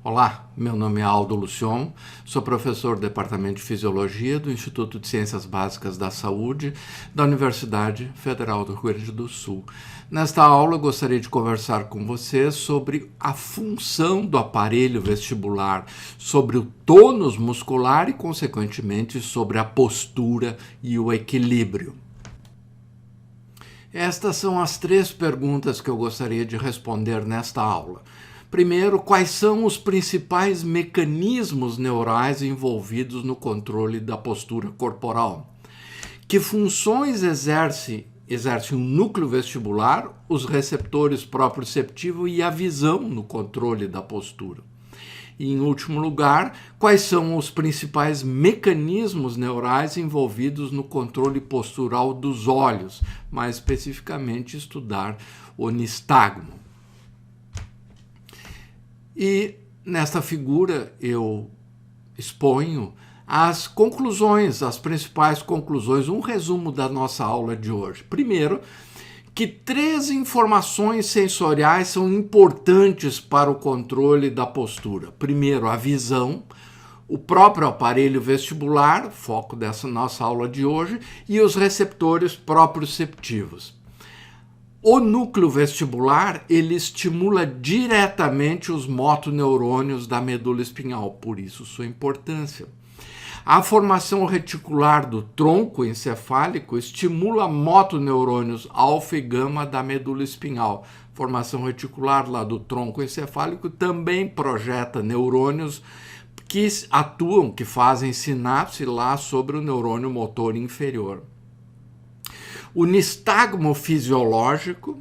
Olá, meu nome é Aldo Lucion, sou professor do Departamento de Fisiologia do Instituto de Ciências Básicas da Saúde da Universidade Federal do Rio Grande do Sul. Nesta aula, eu gostaria de conversar com você sobre a função do aparelho vestibular, sobre o tônus muscular e, consequentemente, sobre a postura e o equilíbrio. Estas são as 3 perguntas que eu gostaria de responder nesta aula. Primeiro, quais são os principais mecanismos neurais envolvidos no controle da postura corporal? Que funções exerce o núcleo vestibular, os receptores proprioceptivos e a visão no controle da postura? E, em último lugar, quais são os principais mecanismos neurais envolvidos no controle postural dos olhos, mais especificamente estudar o nistagmo. E nesta figura eu exponho as conclusões, as principais conclusões, um resumo da nossa aula de hoje. Primeiro, que 3 informações sensoriais são importantes para o controle da postura. Primeiro, a visão, o próprio aparelho vestibular, foco dessa nossa aula de hoje, e os receptores proprioceptivos. O núcleo vestibular, ele estimula diretamente os motoneurônios da medula espinhal, por isso sua importância. A formação reticular do tronco encefálico estimula motoneurônios alfa e gama da medula espinhal. Formação reticular lá do tronco encefálico também projeta neurônios que atuam, que fazem sinapse lá sobre o neurônio motor inferior. O nistagmo fisiológico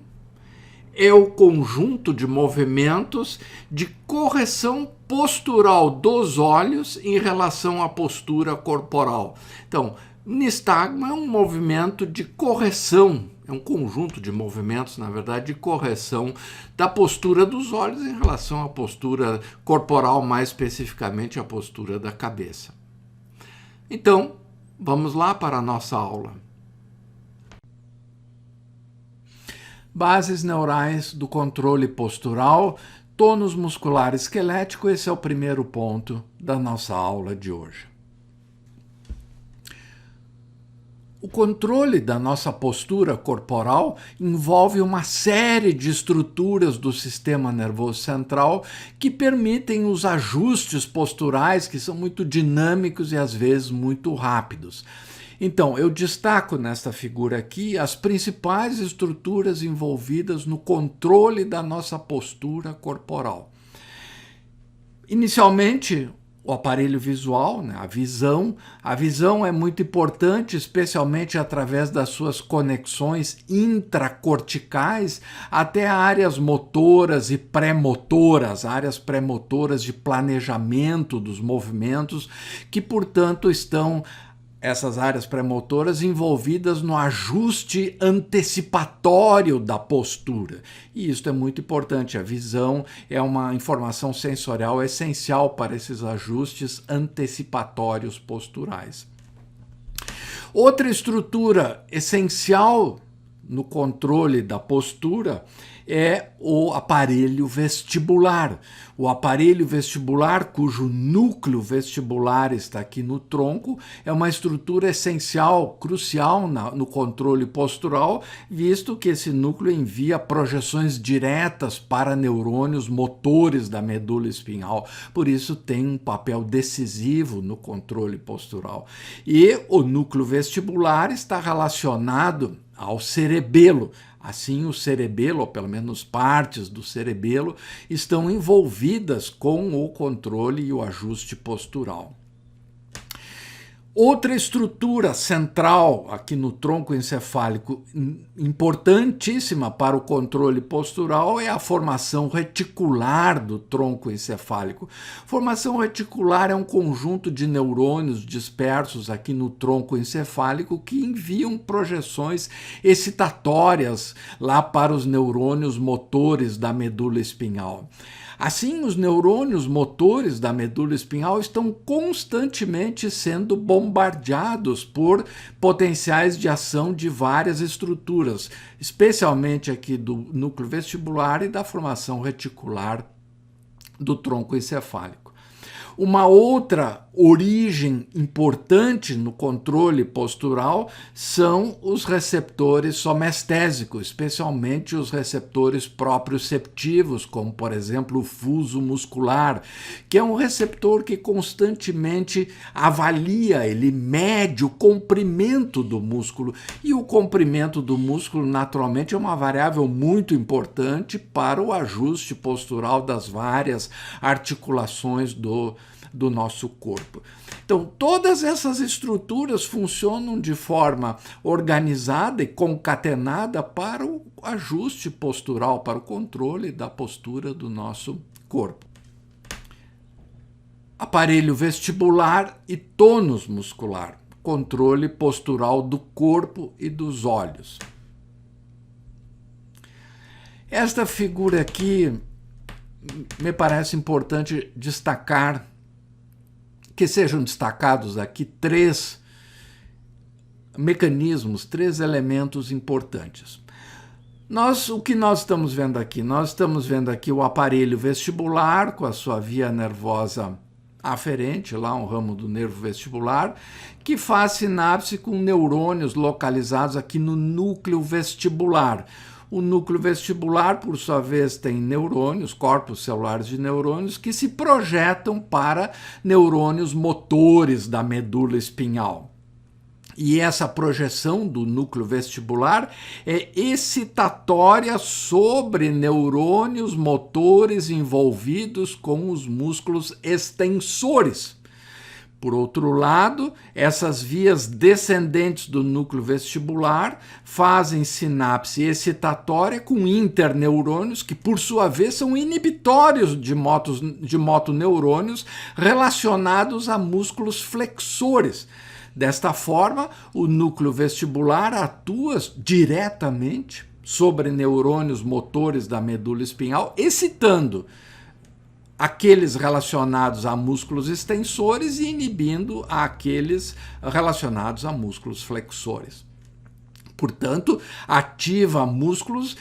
é o conjunto de movimentos de correção postural dos olhos em relação à postura corporal. Então, nistagmo é um movimento de correção, é um conjunto de movimentos, na verdade, de correção da postura dos olhos em relação à postura corporal, mais especificamente a postura da cabeça. Então, vamos lá para a nossa aula. Bases neurais do controle postural, tônus muscular esquelético, esse é o primeiro ponto da nossa aula de hoje. O controle da nossa postura corporal envolve uma série de estruturas do sistema nervoso central que permitem os ajustes posturais que são muito dinâmicos e às vezes muito rápidos. Então, eu destaco nesta figura aqui as principais estruturas envolvidas no controle da nossa postura corporal. Inicialmente, o aparelho visual, né, a visão. A visão é muito importante, especialmente através das suas conexões intracorticais até áreas motoras e pré-motoras, áreas pré-motoras de planejamento dos movimentos, que, portanto, estão essas áreas pré-motoras envolvidas no ajuste antecipatório da postura. E isso é muito importante. A visão é uma informação sensorial essencial para esses ajustes antecipatórios posturais. Outra estrutura essencial no controle da postura é o aparelho vestibular. O aparelho vestibular, cujo núcleo vestibular está aqui no tronco, é uma estrutura essencial, crucial no controle postural, visto que esse núcleo envia projeções diretas para neurônios motores da medula espinhal. Por isso tem um papel decisivo no controle postural. E o núcleo vestibular está relacionado ao cerebelo. Assim, o cerebelo, ou pelo menos partes do cerebelo, estão envolvidas com o controle e o ajuste postural. Outra estrutura central aqui no tronco encefálico, importantíssima para o controle postural, é a formação reticular do tronco encefálico. Formação reticular é um conjunto de neurônios dispersos aqui no tronco encefálico que enviam projeções excitatórias lá para os neurônios motores da medula espinhal. Assim, os neurônios motores da medula espinhal estão constantemente sendo bombardeados por potenciais de ação de várias estruturas, especialmente aqui do núcleo vestibular e da formação reticular do tronco encefálico. Uma outra origem importante no controle postural são os receptores somestésicos, especialmente os receptores proprioceptivos, como, por exemplo, o fuso muscular, que é um receptor que constantemente avalia, ele mede o comprimento do músculo. E o comprimento do músculo, naturalmente, é uma variável muito importante para o ajuste postural das várias articulações do nosso corpo. Então, todas essas estruturas funcionam de forma organizada e concatenada para o ajuste postural, para o controle da postura do nosso corpo. Aparelho vestibular e tônus muscular, controle postural do corpo e dos olhos. Esta figura aqui me parece importante destacar que sejam destacados aqui três mecanismos, três elementos importantes. O que nós estamos vendo aqui? Nós estamos vendo aqui o aparelho vestibular com a sua via nervosa aferente, lá um ramo do nervo vestibular, que faz sinapse com neurônios localizados aqui no núcleo vestibular. O núcleo vestibular, por sua vez, tem neurônios, corpos celulares de neurônios, que se projetam para neurônios motores da medula espinhal. E essa projeção do núcleo vestibular é excitatória sobre neurônios motores envolvidos com os músculos extensores. Por outro lado, essas vias descendentes do núcleo vestibular fazem sinapse excitatória com interneurônios, que por sua vez são inibitórios de motoneurônios relacionados a músculos flexores. Desta forma, o núcleo vestibular atua diretamente sobre neurônios motores da medula espinhal, excitando aqueles relacionados a músculos extensores e inibindo aqueles relacionados a músculos flexores. Portanto, ativa músculos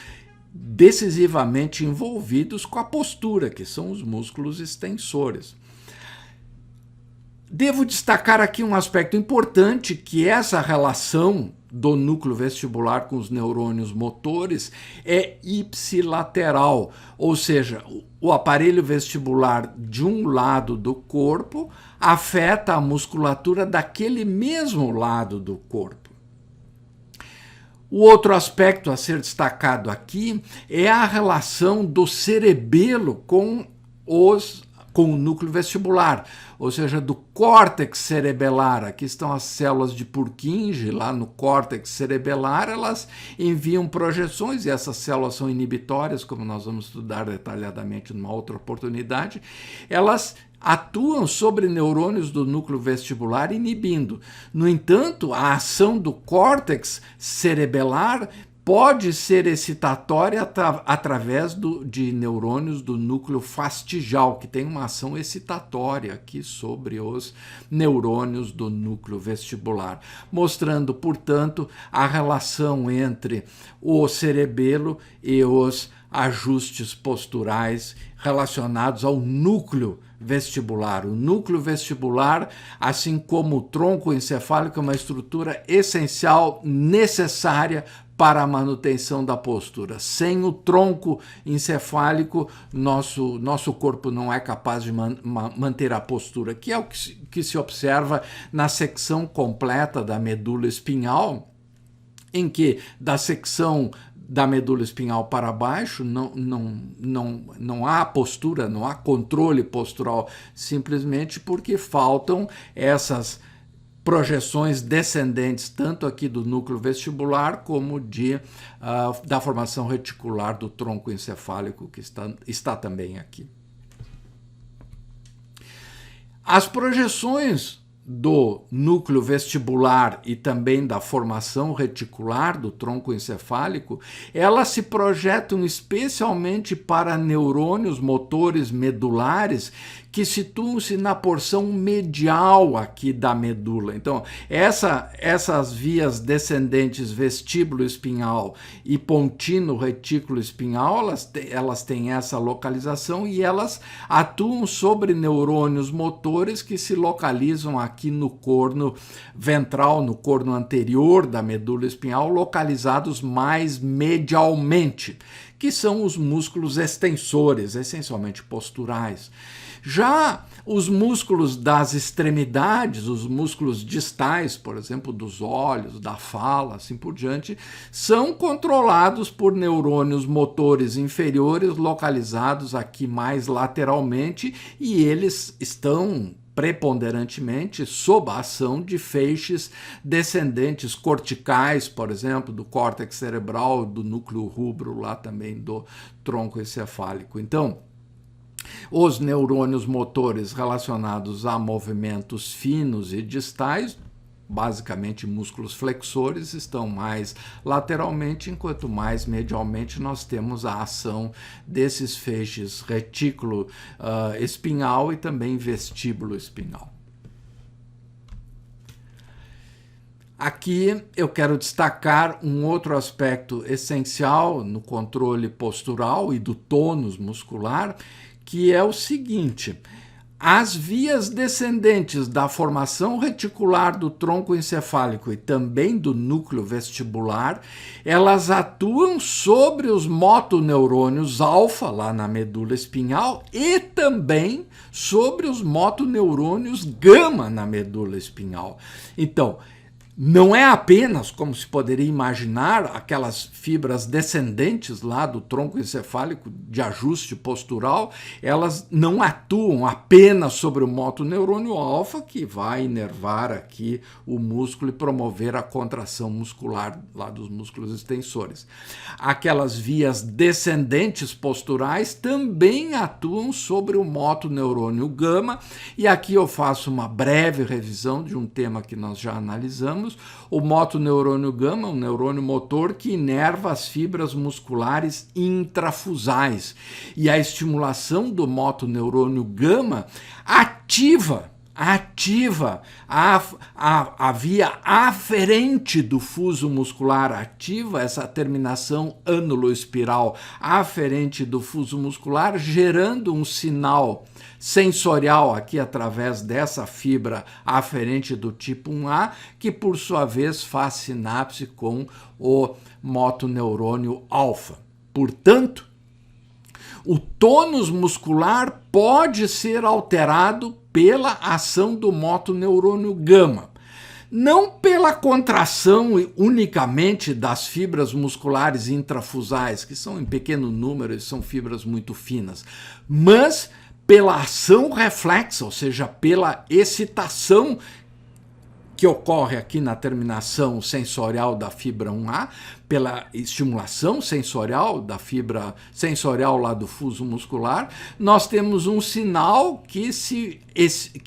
decisivamente envolvidos com a postura, que são os músculos extensores. Devo destacar aqui um aspecto importante, que essa relação do núcleo vestibular com os neurônios motores é ipsilateral, ou seja, o aparelho vestibular de um lado do corpo afeta a musculatura daquele mesmo lado do corpo. O outro aspecto a ser destacado aqui é a relação do cerebelo com o núcleo vestibular, ou seja, do córtex cerebelar. Aqui estão as células de Purkinje, lá no córtex cerebelar, elas enviam projeções, e essas células são inibitórias, como nós vamos estudar detalhadamente numa outra oportunidade. Elas atuam sobre neurônios do núcleo vestibular, inibindo. No entanto, a ação do córtex cerebelar pode ser excitatória através de neurônios do núcleo fastigial, que tem uma ação excitatória aqui sobre os neurônios do núcleo vestibular, mostrando, portanto, a relação entre o cerebelo e os ajustes posturais relacionados ao núcleo vestibular. O núcleo vestibular, assim como o tronco encefálico, é uma estrutura essencial, necessária para a manutenção da postura. Sem o tronco encefálico, nosso corpo não é capaz de manter a postura, que é o que se observa na secção completa da medula espinhal, em que da secção da medula espinhal para baixo não há postura, não há controle postural, simplesmente porque faltam essas projeções descendentes, tanto aqui do núcleo vestibular como da formação reticular do tronco encefálico, que está também aqui. As projeções do núcleo vestibular e também da formação reticular do tronco encefálico, elas se projetam especialmente para neurônios motores medulares que situam-se na porção medial aqui da medula. Então, essas vias descendentes vestíbulo espinhal e pontino retículo espinhal, elas têm essa localização e elas atuam sobre neurônios motores que se localizam aqui no corno ventral, no corno anterior da medula espinhal, localizados mais medialmente, que são os músculos extensores, essencialmente posturais. Já os músculos das extremidades, os músculos distais, por exemplo, dos olhos, da fala, assim por diante, são controlados por neurônios motores inferiores localizados aqui mais lateralmente, e eles estão preponderantemente sob a ação de feixes descendentes corticais, por exemplo, do córtex cerebral, do núcleo rubro, lá também do tronco encefálico. Então, os neurônios motores relacionados a movimentos finos e distais, basicamente músculos flexores, estão mais lateralmente, enquanto mais medialmente nós temos a ação desses feixes retículo espinhal e também vestíbulo espinhal. Aqui eu quero destacar um outro aspecto essencial no controle postural e do tônus muscular, que é o seguinte: as vias descendentes da formação reticular do tronco encefálico e também do núcleo vestibular, elas atuam sobre os motoneurônios alfa, lá na medula espinhal, e também sobre os motoneurônios gama na medula espinhal. Então, não é apenas, como se poderia imaginar, aquelas fibras descendentes lá do tronco encefálico de ajuste postural, elas não atuam apenas sobre o motoneurônio alfa, que vai inervar aqui o músculo e promover a contração muscular lá dos músculos extensores. Aquelas vias descendentes posturais também atuam sobre o motoneurônio gama, e aqui eu faço uma breve revisão de um tema que nós já analisamos. O motoneurônio gama é um neurônio motor que inerva as fibras musculares intrafusais. E a estimulação do motoneurônio gama ativa a via aferente do fuso muscular, ativa essa terminação ânulo-espiral aferente do fuso muscular, gerando um sinal sensorial aqui através dessa fibra aferente do tipo 1A, que por sua vez faz sinapse com o motoneurônio alfa. Portanto, o tônus muscular pode ser alterado pela ação do motoneurônio gama. Não pela contração unicamente das fibras musculares intrafusais, que são em pequeno número e são fibras muito finas, mas pela ação reflexa, ou seja, pela excitação que ocorre aqui na terminação sensorial da fibra 1A, pela estimulação sensorial da fibra sensorial lá do fuso muscular, nós temos um sinal que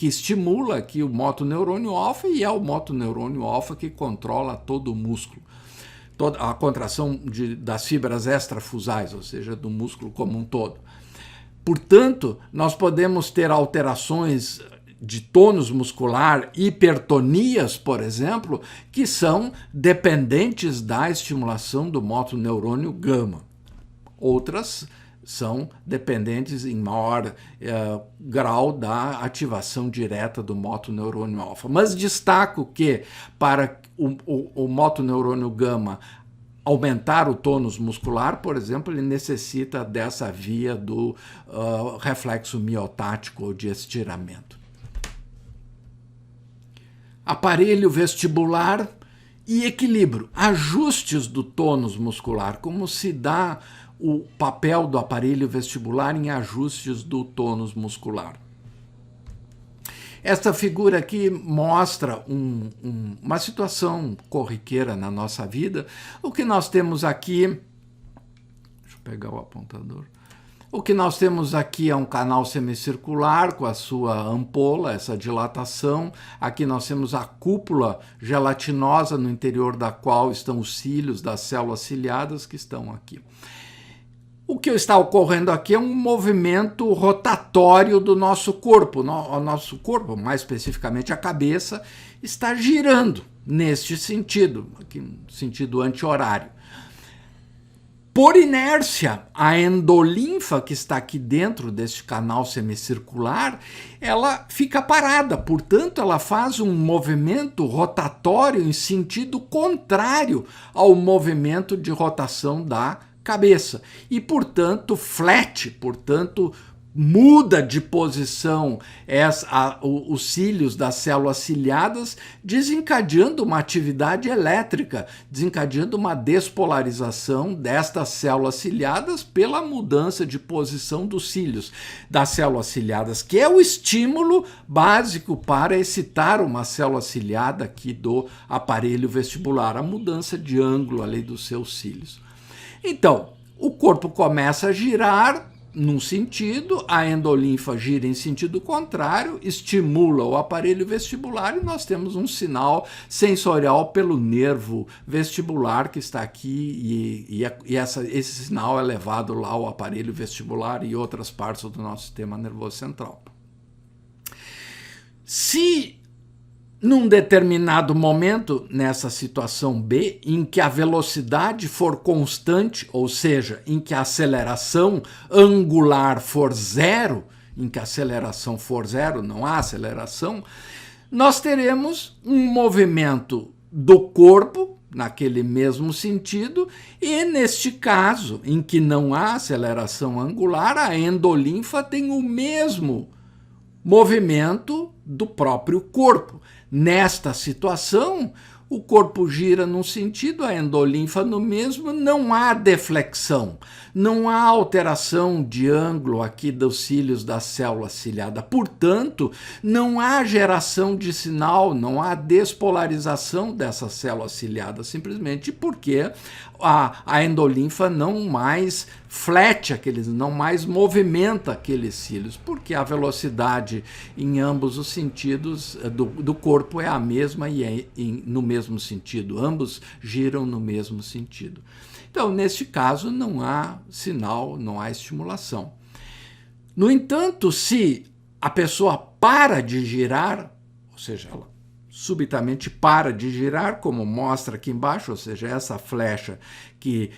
estimula aqui o motoneurônio alfa, e é o motoneurônio alfa que controla todo o músculo. Toda a contração das fibras extrafusais, ou seja, do músculo como um todo. Portanto, nós podemos ter alterações de tônus muscular, hipertonias, por exemplo, que são dependentes da estimulação do motoneurônio gama. Outras são dependentes em maior grau da ativação direta do motoneurônio alfa. Mas destaco que para o motoneurônio gama aumentar o tônus muscular, por exemplo, ele necessita dessa via do reflexo miotático ou de estiramento. Aparelho vestibular e equilíbrio, ajustes do tônus muscular, como se dá o papel do aparelho vestibular em ajustes do tônus muscular. Esta figura aqui mostra uma situação corriqueira na nossa vida. O que nós temos aqui, deixa eu pegar o apontador, O que nós temos aqui é um canal semicircular com a sua ampola, essa dilatação. Aqui nós temos a cúpula gelatinosa no interior da qual estão os cílios das células ciliadas que estão aqui. O que está ocorrendo aqui é um movimento rotatório do nosso corpo. O nosso corpo, mais especificamente a cabeça, está girando neste sentido, aqui no sentido anti-horário. Por inércia, a endolinfa que está aqui dentro deste canal semicircular, ela fica parada, portanto ela faz um movimento rotatório em sentido contrário ao movimento de rotação da cabeça e, portanto, flete, portanto, muda de posição os cílios das células ciliadas, desencadeando uma atividade elétrica, desencadeando uma despolarização destas células ciliadas pela mudança de posição dos cílios das células ciliadas, que é o estímulo básico para excitar uma célula ciliada aqui do aparelho vestibular, a mudança de ângulo ali dos seus cílios. Então, o corpo começa a girar num sentido, a endolinfa gira em sentido contrário, estimula o aparelho vestibular e nós temos um sinal sensorial pelo nervo vestibular que está aqui e esse sinal é levado lá ao aparelho vestibular e outras partes do nosso sistema nervoso central. Se num determinado momento, nessa situação B, em que a velocidade for constante, ou seja, em que a aceleração angular for zero, não há aceleração, nós teremos um movimento do corpo, naquele mesmo sentido, e neste caso, em que não há aceleração angular, a endolinfa tem o mesmo movimento do próprio corpo. Nesta situação, o corpo gira num sentido, a endolinfa no mesmo, não há deflexão, não há alteração de ângulo aqui dos cílios da célula ciliada. Portanto, não há geração de sinal, não há despolarização dessa célula ciliada, simplesmente porque a endolinfa não mais flete não mais movimenta aqueles cílios, porque a velocidade em ambos os sentidos do corpo é a mesma e é no mesmo sentido, ambos giram no mesmo sentido. Então, neste caso, não há sinal, não há estimulação. No entanto, se a pessoa para de girar, ou seja, ela subitamente para de girar, como mostra aqui embaixo, ou seja, essa flecha que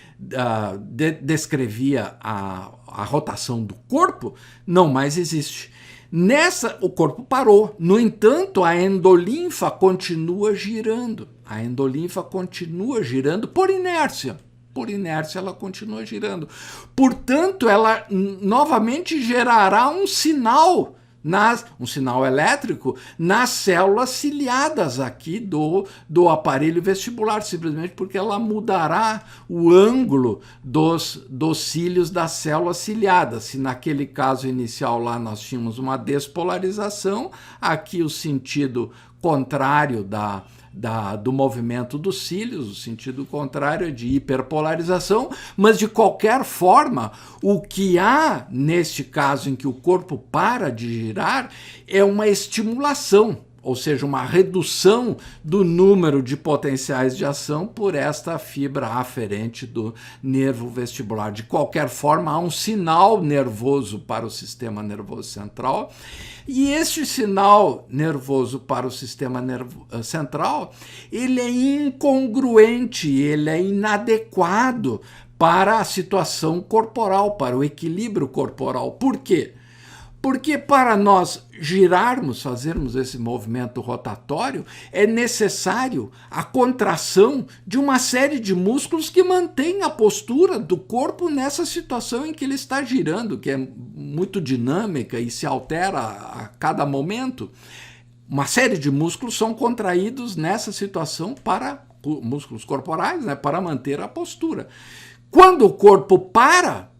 descrevia a rotação do corpo, não mais existe. Nessa, o corpo parou. No entanto, a endolinfa continua girando. A endolinfa continua girando por inércia. Por inércia, ela continua girando. Portanto, ela novamente gerará um sinal elétrico nas células ciliadas aqui do aparelho vestibular, simplesmente porque ela mudará o ângulo dos cílios das células ciliadas. Se naquele caso inicial lá nós tínhamos uma despolarização, aqui o sentido contrário do movimento dos cílios, o sentido contrário é de hiperpolarização, mas de qualquer forma, o que há neste caso em que o corpo para de girar é uma estimulação, ou seja, uma redução do número de potenciais de ação por esta fibra aferente do nervo vestibular. De qualquer forma, há um sinal nervoso para o sistema nervoso central, e este sinal nervoso para o sistema central, ele é incongruente, ele é inadequado para a situação corporal, para o equilíbrio corporal. Por quê? Porque para nós girarmos, fazermos esse movimento rotatório, é necessário a contração de uma série de músculos que mantém a postura do corpo nessa situação em que ele está girando, que é muito dinâmica e se altera a cada momento. Uma série de músculos são contraídos nessa situação músculos corporais, para manter a postura. Quando o corpo para,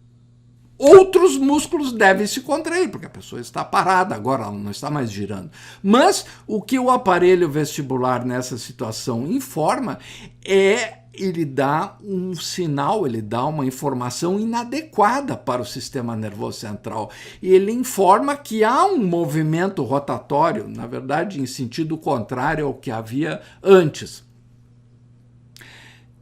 outros músculos devem se contrair, porque a pessoa está parada, agora ela não está mais girando. Mas o que o aparelho vestibular nessa situação informa é ele dá um sinal, ele dá uma informação inadequada para o sistema nervoso central. E ele informa que há um movimento rotatório, na verdade, em sentido contrário ao que havia antes.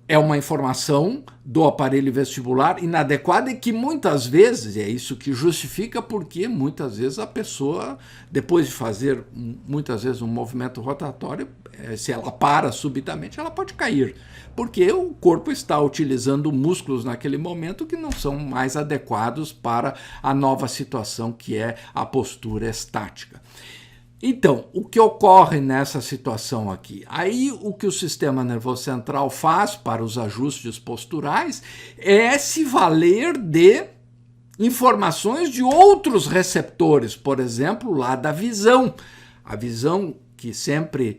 É uma informação do aparelho vestibular inadequada e que muitas vezes, é isso que justifica porque muitas vezes a pessoa, depois de fazer muitas vezes um movimento rotatório, se ela para subitamente, ela pode cair, porque o corpo está utilizando músculos naquele momento que não são mais adequados para a nova situação que é a postura estática. Então, o que ocorre nessa situação aqui? Aí, o que o sistema nervoso central faz para os ajustes posturais é se valer de informações de outros receptores, por exemplo, lá da visão. A visão que sempre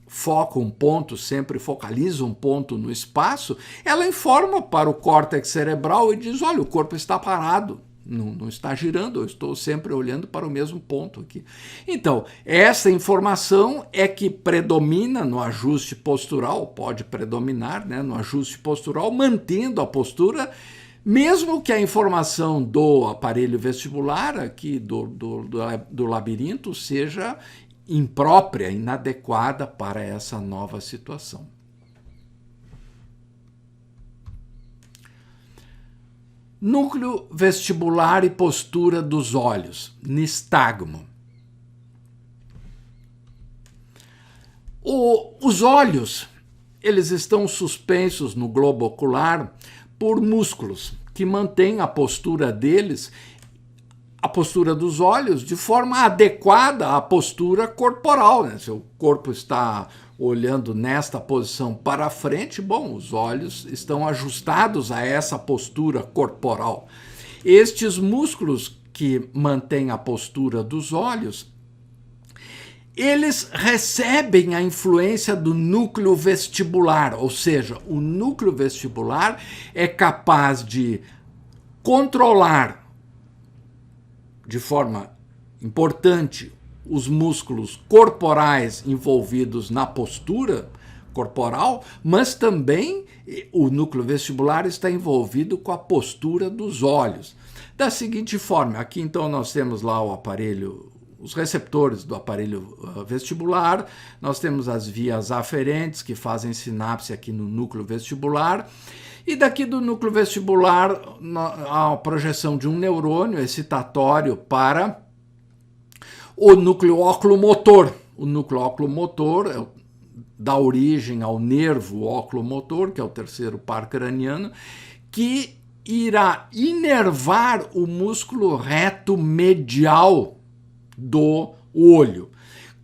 foca um ponto, sempre focaliza um ponto no espaço, ela informa para o córtex cerebral e diz, olha, o corpo está parado. Não está girando, eu estou sempre olhando para o mesmo ponto aqui. Então, essa informação é que predomina no ajuste postural, pode predominar, né, no ajuste postural, mantendo a postura, mesmo que a informação do aparelho vestibular, aqui do labirinto, seja imprópria, inadequada para essa nova situação. Núcleo vestibular e postura dos olhos, nistagmo. Os olhos, eles estão suspensos no globo ocular por músculos que mantêm a postura deles, a postura dos olhos, de forma adequada à postura corporal, né? Se o corpo está olhando nesta posição para frente, bom, os olhos estão ajustados a essa postura corporal. Estes músculos que mantêm a postura dos olhos, eles recebem a influência do núcleo vestibular, ou seja, o núcleo vestibular é capaz de controlar de forma importante os músculos corporais envolvidos na postura corporal, mas também o núcleo vestibular está envolvido com a postura dos olhos. Da seguinte forma, aqui então nós temos lá o aparelho, os receptores do aparelho vestibular, nós temos as vias aferentes que fazem sinapse aqui no núcleo vestibular, e daqui do núcleo vestibular há a projeção de um neurônio excitatório para o núcleo oculomotor. O núcleo oculomotor dá origem ao nervo oculomotor, que é o terceiro par craniano, que irá inervar o músculo reto medial do olho,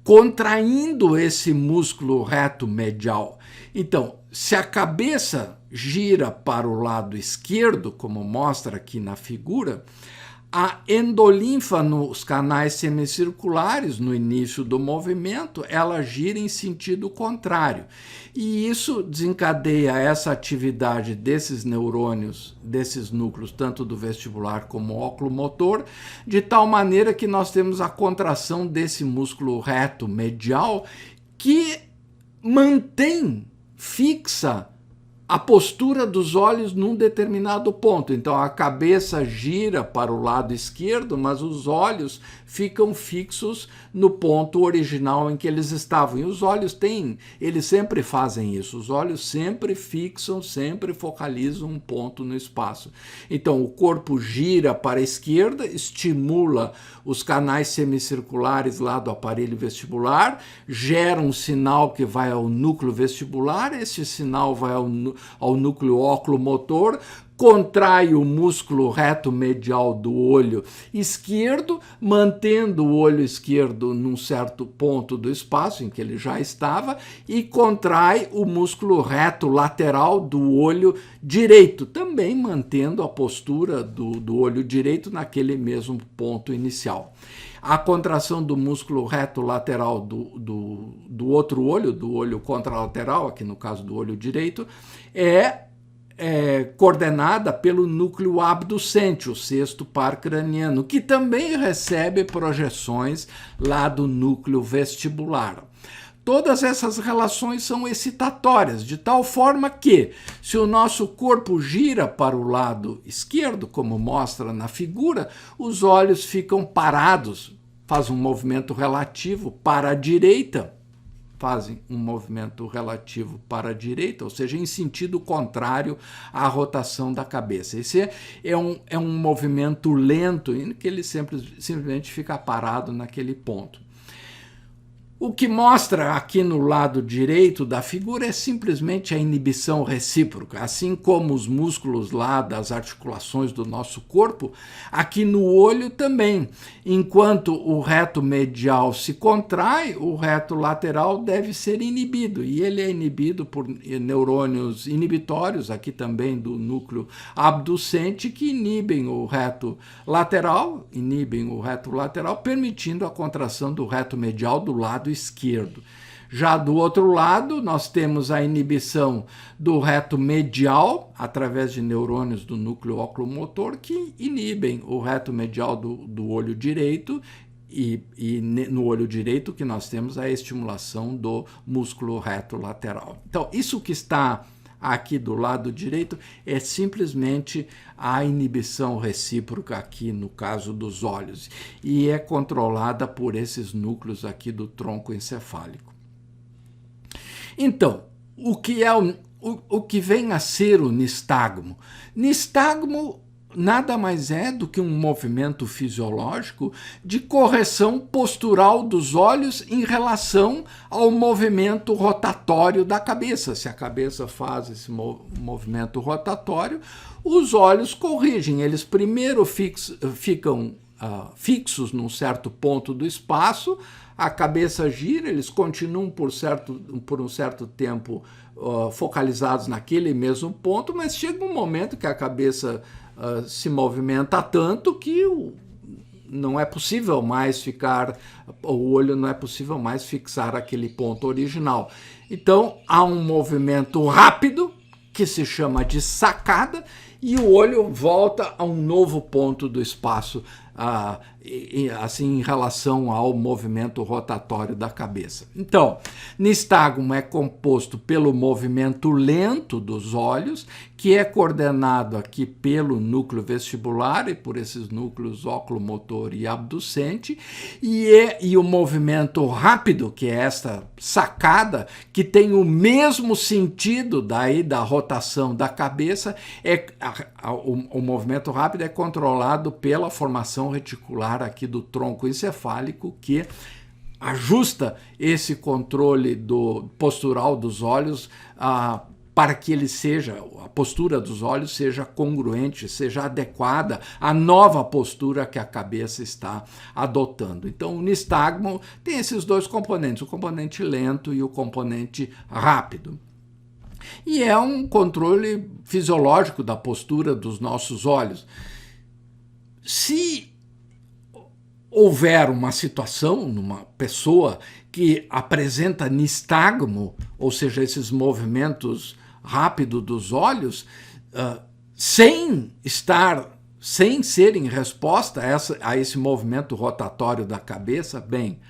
contraindo esse músculo reto medial. Então, se a cabeça gira para o lado esquerdo, como mostra aqui na figura, a endolinfa nos canais semicirculares, no início do movimento, ela gira em sentido contrário. E isso desencadeia essa atividade desses neurônios, desses núcleos, tanto do vestibular como oculomotor, de tal maneira que nós temos a contração desse músculo reto medial que mantém fixa a postura dos olhos num determinado ponto. Então a cabeça gira para o lado esquerdo, mas os olhos ficam fixos no ponto original em que eles estavam. E os olhos eles sempre fazem isso. Os olhos sempre fixam, sempre focalizam um ponto no espaço. Então o corpo gira para a esquerda, estimula os canais semicirculares lá do aparelho vestibular, gera um sinal que vai ao núcleo vestibular, esse sinal vai ao núcleo oculomotor, contrai o músculo reto medial do olho esquerdo, mantendo o olho esquerdo num certo ponto do espaço em que ele já estava, e contrai o músculo reto lateral do olho direito, também mantendo a postura do olho direito naquele mesmo ponto inicial. A contração do músculo reto lateral do outro olho, do olho contralateral, aqui no caso do olho direito, é coordenada pelo núcleo abducente, o sexto par craniano, que também recebe projeções lá do núcleo vestibular. Todas essas relações são excitatórias, de tal forma que, se o nosso corpo gira para o lado esquerdo, como mostra na figura, os olhos ficam parados, fazem um movimento relativo para a direita, ou seja, em sentido contrário à rotação da cabeça. Esse é um movimento lento, em que ele simplesmente fica parado naquele ponto. O que mostra aqui no lado direito da figura é simplesmente a inibição recíproca. Assim como os músculos lá das articulações do nosso corpo, aqui no olho também. Enquanto o reto medial se contrai, o reto lateral deve ser inibido. E ele é inibido por neurônios inibitórios, aqui também do núcleo abducente, que inibem o reto lateral, permitindo a contração do reto medial do lado esquerdo. Já do outro lado, nós temos a inibição do reto medial, através de neurônios do núcleo oculomotor, que inibem o reto medial do olho direito, e no olho direito que nós temos a estimulação do músculo reto lateral. Então, isso que está aqui do lado direito é simplesmente a inibição recíproca aqui no caso dos olhos, e é controlada por esses núcleos aqui do tronco encefálico. Então, o que vem a ser o nistagmo? Nistagmo nada mais é do que um movimento fisiológico de correção postural dos olhos em relação ao movimento rotatório da cabeça. Se a cabeça faz esse movimento rotatório, os olhos corrigem. Eles primeiro ficam fixos num certo ponto do espaço, a cabeça gira, eles continuam por um certo tempo focalizados naquele mesmo ponto, mas chega um momento que a cabeça se movimenta tanto que não é possível mais o olho não é possível mais fixar aquele ponto original. Então, há um movimento rápido, que se chama de sacada, e o olho volta a um novo ponto do espaço, assim, em relação ao movimento rotatório da cabeça. Então, nistagmo é composto pelo movimento lento dos olhos, que é coordenado aqui pelo núcleo vestibular e por esses núcleos oculomotor e abducente, e o movimento rápido, que é esta sacada, que tem o mesmo sentido da rotação da cabeça, o movimento rápido é controlado pela formação reticular aqui do tronco encefálico, que ajusta esse controle postural dos olhos para que a postura dos olhos seja congruente, seja adequada à nova postura que a cabeça está adotando. Então, o nistagmo tem esses dois componentes, o componente lento e o componente rápido. E é um controle fisiológico da postura dos nossos olhos. Se houver uma situação numa pessoa que apresenta nistagmo, ou seja, esses movimentos rápidos dos olhos, sem ser em resposta a esse movimento rotatório da cabeça, bem,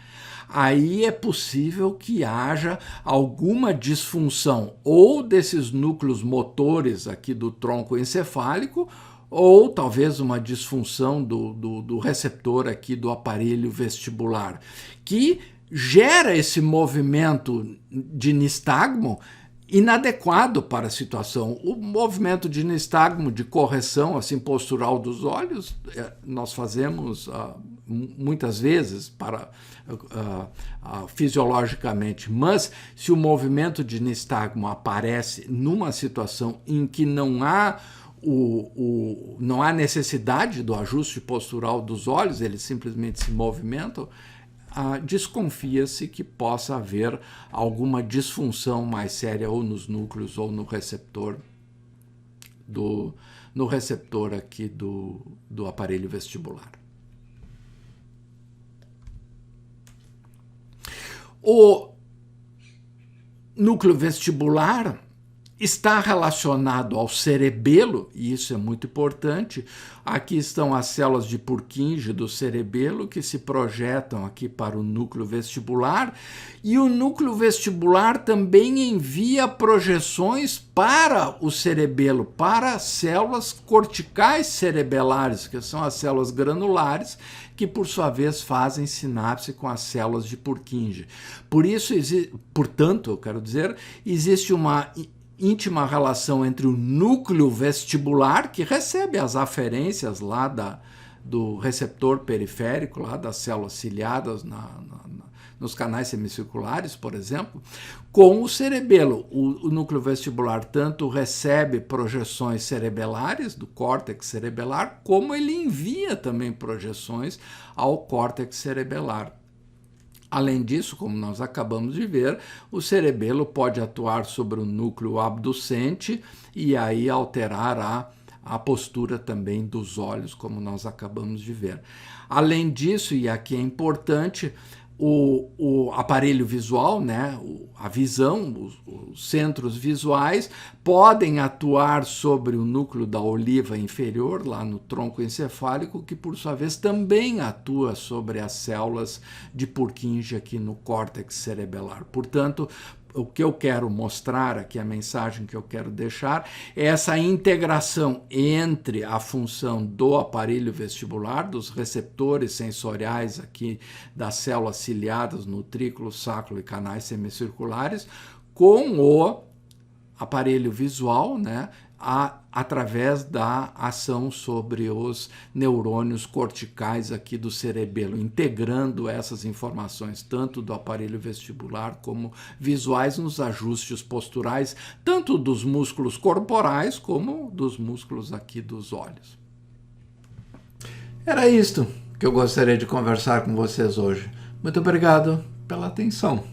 aí é possível que haja alguma disfunção ou desses núcleos motores aqui do tronco encefálico, ou talvez uma disfunção do receptor aqui do aparelho vestibular, que gera esse movimento de nistagmo inadequado para a situação. O movimento de nistagmo, de correção assim postural dos olhos, nós fazemos muitas vezes fisiologicamente, mas se o movimento de nistagmo aparece numa situação em que não há necessidade do ajuste postural dos olhos, eles simplesmente se movimentam, desconfia-se que possa haver alguma disfunção mais séria ou nos núcleos ou no receptor aqui do aparelho vestibular. O núcleo vestibular, está relacionado ao cerebelo, e isso é muito importante. Aqui estão as células de Purkinje do cerebelo, que se projetam aqui para o núcleo vestibular, e o núcleo vestibular também envia projeções para o cerebelo, para células corticais cerebelares, que são as células granulares, que por sua vez fazem sinapse com as células de Purkinje. Por isso, portanto, eu quero dizer, existe uma íntima relação entre o núcleo vestibular, que recebe as aferências lá do receptor periférico, lá das células ciliadas nos canais semicirculares, por exemplo, com o cerebelo. O núcleo vestibular tanto recebe projeções cerebelares do córtex cerebelar, como ele envia também projeções ao córtex cerebelar. Além disso, como nós acabamos de ver, o cerebelo pode atuar sobre o núcleo abducente e aí alterar a postura também dos olhos, como nós acabamos de ver. Além disso, e aqui é importante, o aparelho visual, né, a visão, os centros visuais podem atuar sobre o núcleo da oliva inferior, lá no tronco encefálico, que por sua vez também atua sobre as células de Purkinje aqui no córtex cerebelar. Portanto, o que eu quero mostrar aqui, a mensagem que eu quero deixar, é essa integração entre a função do aparelho vestibular, dos receptores sensoriais aqui das células ciliadas, nutrículo, sacro e canais semicirculares, com o aparelho visual, né, através da ação sobre os neurônios corticais aqui do cerebelo, integrando essas informações, tanto do aparelho vestibular como visuais, nos ajustes posturais, tanto dos músculos corporais como dos músculos aqui dos olhos. Era isto que eu gostaria de conversar com vocês hoje. Muito obrigado pela atenção.